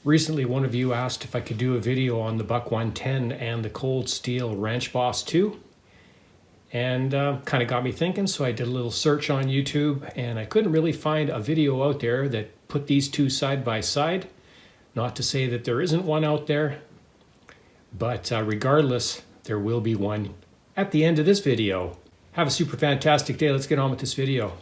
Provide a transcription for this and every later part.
Recently, one of you asked if I could do a video on the Buck 110 and the Cold Steel Ranch Boss 2, and kind of got me thinking, so I did a little search on YouTube, and I couldn't really find a video out there that put these two side by side. Not to say that there isn't one out there, but regardless, there will be one at the end of this video. Have a super fantastic day. Let's get on with this video.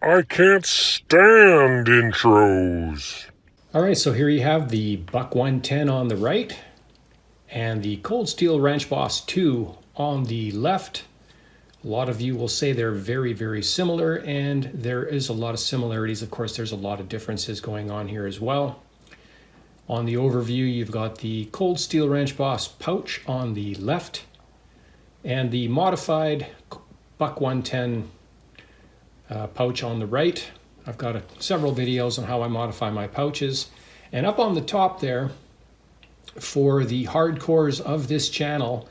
I can't stand intros. All right, so here you have the Buck 110 on the right and the Cold Steel Ranch Boss 2 on the left. A lot of you will say they're very, very similar, and there is a lot of similarities. Of course, there's a lot of differences going on here as well. On the overview, you've got the Cold Steel Ranch Boss pouch on the left and the modified Buck 110 pouch on the right. I've got several videos on how I modify my pouches. And up on the top there, for the hardcores of this channel,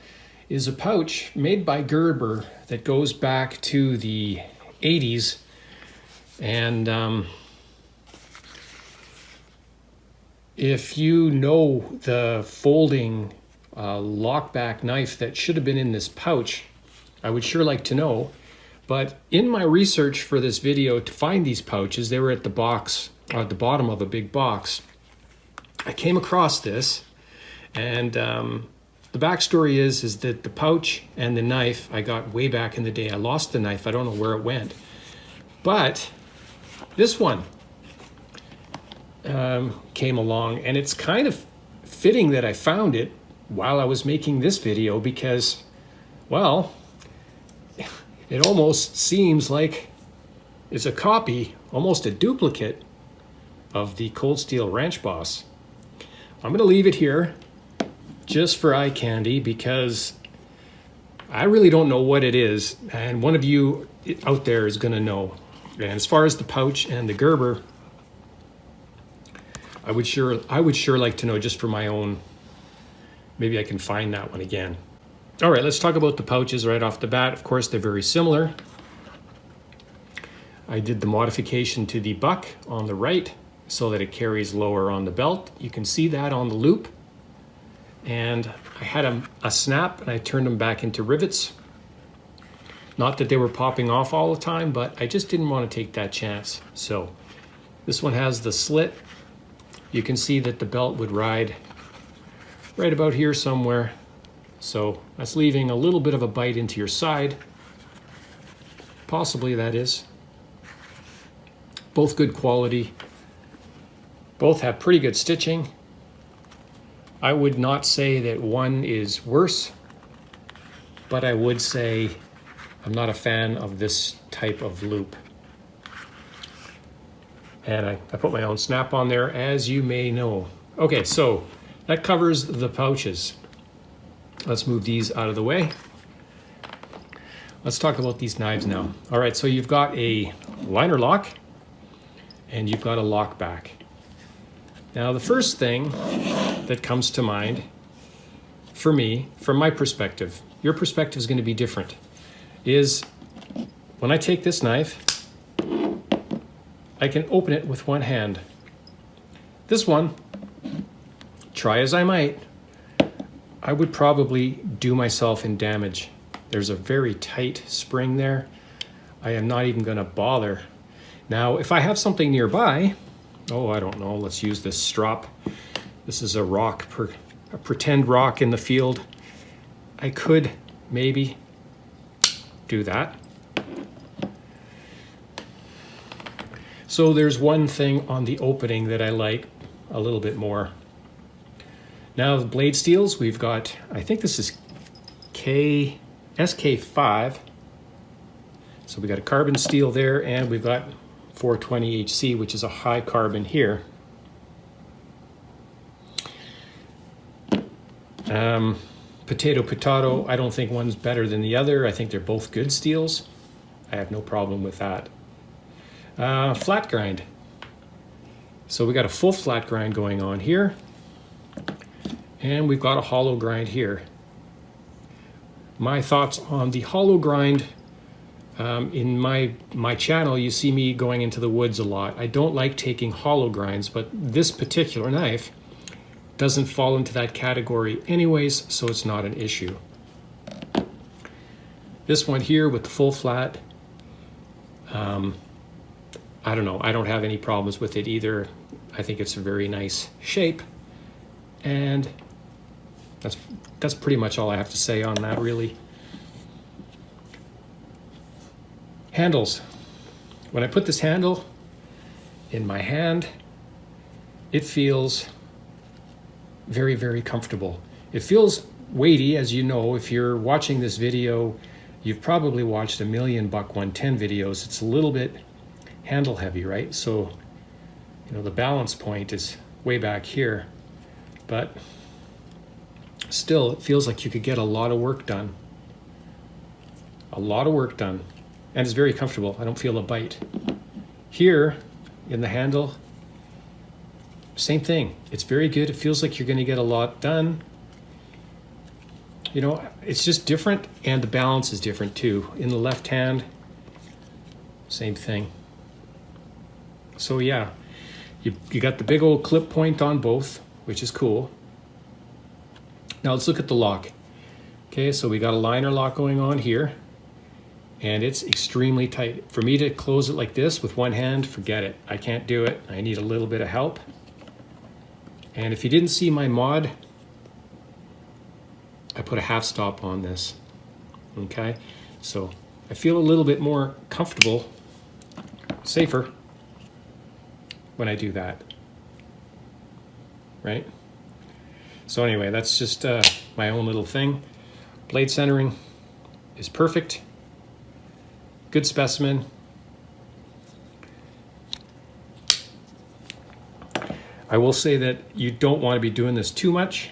is a pouch made by Gerber that goes back to the 80s. And if you know the folding lockback knife that should have been in this pouch, I would sure like to know. But in my research for this video to find these pouches, they were at the box, at the bottom of a big box. I came across this, and the backstory is that the pouch and the knife I got way back in the day. I lost the knife. I don't know where it went. But this one came along, and it's kind of fitting that I found it while I was making this video because, well, it almost seems like it's a copy, almost a duplicate of the Cold Steel Ranch Boss. I'm going to leave it here just for eye candy because I really don't know what it is, and one of you out there is going to know. And as far as the pouch and the Gerber, I would sure like to know just for my own. Maybe I can find that one again. All right, let's talk about the pouches right off the bat. Of course, they're very similar. I did the modification to the Buck on the right so that it carries lower on the belt. You can see that on the loop. And I had a snap, and I turned them back into rivets. Not that they were popping off all the time, but I just didn't want to take that chance. So this one has the slit. You can see that the belt would ride right about here somewhere. So that's leaving a little bit of a bite into your side. Possibly, that is. Both good quality. Both have pretty good stitching. I would not say that one is worse, but I would say I'm not a fan of this type of loop. And I put my own snap on there, as you may know. Okay, so that covers the pouches. Let's move these out of the way. Let's talk about these knives now. All right, so you've got a liner lock and you've got a lock back. Now, the first thing that comes to mind for me, from my perspective, your perspective is going to be different, is when I take this knife, I can open it with one hand. This one, try as I might, I would probably do myself in damage. There's a very tight spring there. I am not even going to bother. Now, if I have something nearby, oh, I don't know, let's use this strop. This is a rock, a pretend rock in the field. I could maybe do that. So there's one thing on the opening that I like a little bit more. Now the blade steels, we've got, I think this is SK5. So we got a carbon steel there, and we've got 420 HC, which is a high carbon here. Potato, I don't think one's better than the other. I think they're both good steels. I have no problem with that. Flat grind. So we got a full flat grind going on here. And we've got a hollow grind here. My thoughts on the hollow grind, in my channel, you see me going into the woods a lot. I don't like taking hollow grinds, but this particular knife doesn't fall into that category anyways, so it's not an issue. This one here with the full flat, I don't know, I don't have any problems with it either. I think it's a very nice shape, and that's pretty much all I have to say on that, really. Handles. When I put this handle in my hand, it feels very, very comfortable. It feels weighty, as you know. If you're watching this video, you've probably watched a million Buck 110 videos. It's a little bit handle heavy, right? So, you know, the balance point is way back here, but still, it feels like you could get a lot of work done. A lot of work done. And it's very comfortable. I don't feel a bite. Here, in the handle, same thing. It's very good. It feels like you're going to get a lot done. You know, it's just different, and the balance is different too. In the left hand, same thing. So yeah, you got the big old clip point on both, which is cool. Now let's look at the lock. Okay, so we got a liner lock going on here, and it's extremely tight. For me to close it like this with one hand, forget it. I can't do it. I need a little bit of help. And if you didn't see my mod, I put a half stop on this. Okay, so I feel a little bit more comfortable, safer when I do that, right? So anyway, that's just my own little thing. Blade centering is perfect. Good specimen. I will say that you don't want to be doing this too much,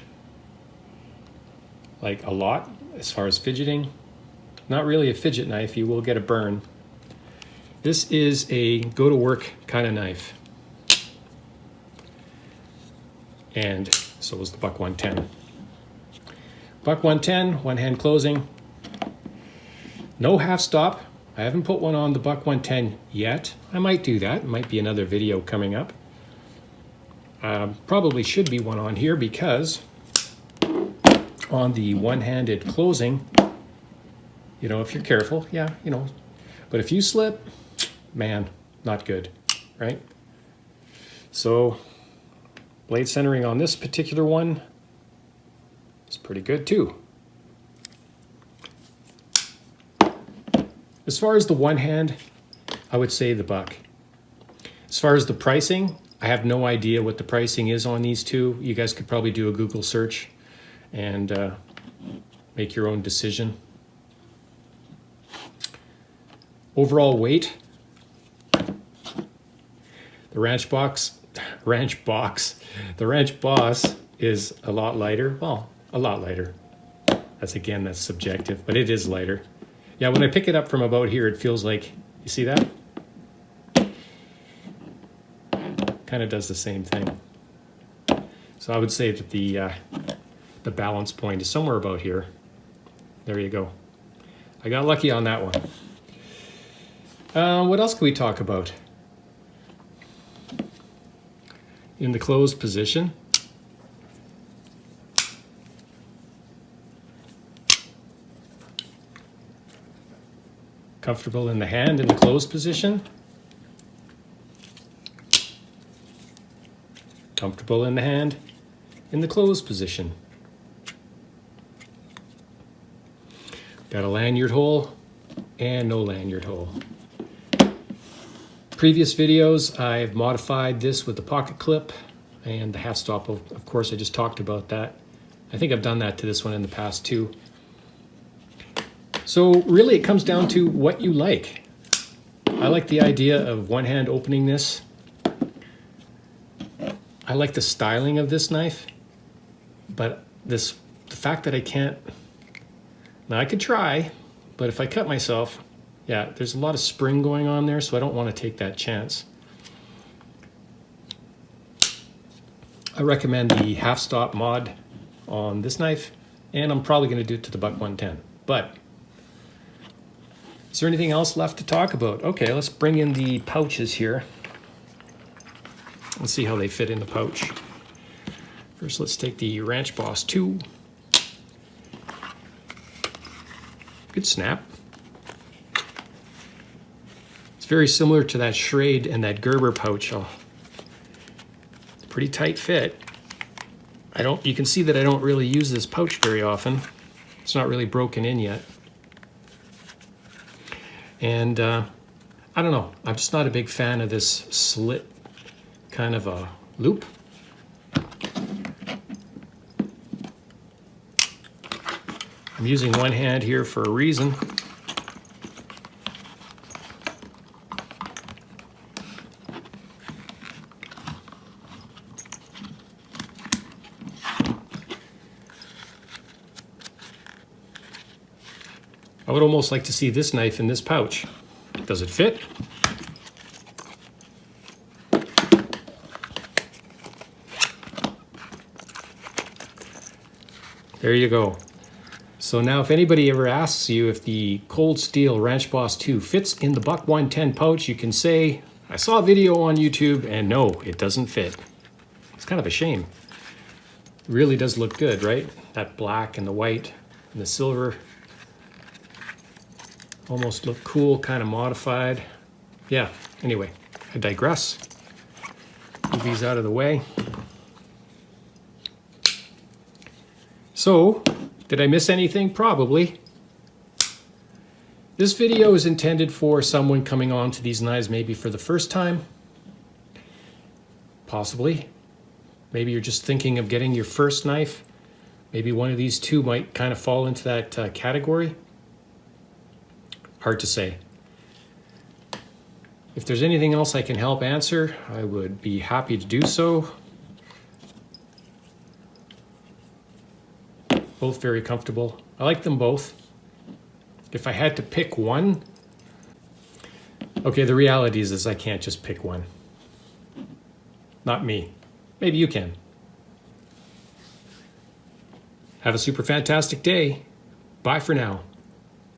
like a lot, as far as fidgeting. Not really a fidget knife, you will get a burn. This is a go to work kind of knife. And so is the Buck 110. Buck 110, one hand closing. No half stop. I haven't put one on the Buck 110 yet. I might do that. It might be another video coming up. Probably should be one on here, because on the one-handed closing, you know, if you're careful, yeah, you know, but if you slip, man, not good, right? So blade centering on this particular one is pretty good too. As far as the one hand, I would say the Buck. As far as the pricing, I have no idea what the pricing is on these two. You guys could probably do a Google search and make your own decision. Overall weight, the Ranch Boss is a lot lighter. Well, a lot lighter. That's subjective, but it is lighter. Yeah, when I pick it up from about here, it feels like, you see that? Kind of does the same thing. So I would say that the balance point is somewhere about here. There you go. I got lucky on that one. What else can we talk about? In the closed position. Comfortable in the hand in the closed position. Comfortable in the hand in the closed position. Got a lanyard hole and no lanyard hole. Previous videos, I've modified this with the pocket clip and the half stop. Of course, I just talked about that. I think I've done that to this one in the past too. So really it comes down to what you like. I like the idea of one hand opening this. I like the styling of this knife, but the the fact that I can't, now I could try, but if I cut myself, yeah, there's a lot of spring going on there, so I don't want to take that chance. I recommend the half stop mod on this knife, and I'm probably going to do it to the Buck 110. But is there anything else left to talk about? Okay, let's bring in the pouches here. Let's see how they fit in the pouch. First, let's take the Ranch Boss 2. Good snap. It's very similar to that Schrade and that Gerber pouch. Oh, pretty tight fit. You can see that I don't really use this pouch very often. It's not really broken in yet. And I don't know, I'm just not a big fan of this slit kind of a loop. I'm using one hand here for a reason. I would almost like to see this knife in this pouch. Does it fit? There you go. So now if anybody ever asks you if the Cold Steel Ranch Boss 2 fits in the Buck 110 pouch, you can say, I saw a video on YouTube and no, it doesn't fit. It's kind of a shame. It really does look good, right? That black and the white and the silver. Almost look cool, kind of modified. Yeah, anyway, I digress. Move these out of the way. So, did I miss anything? Probably. This video is intended for someone coming on to these knives maybe for the first time. Possibly. Maybe you're just thinking of getting your first knife. Maybe one of these two might kind of fall into that category. Hard to say. If there's anything else I can help answer, I would be happy to do so. Both very comfortable. I like them both. If I had to pick one, okay, the reality is I can't just pick one. Not me. Maybe you can. Have a super fantastic day. Bye for now.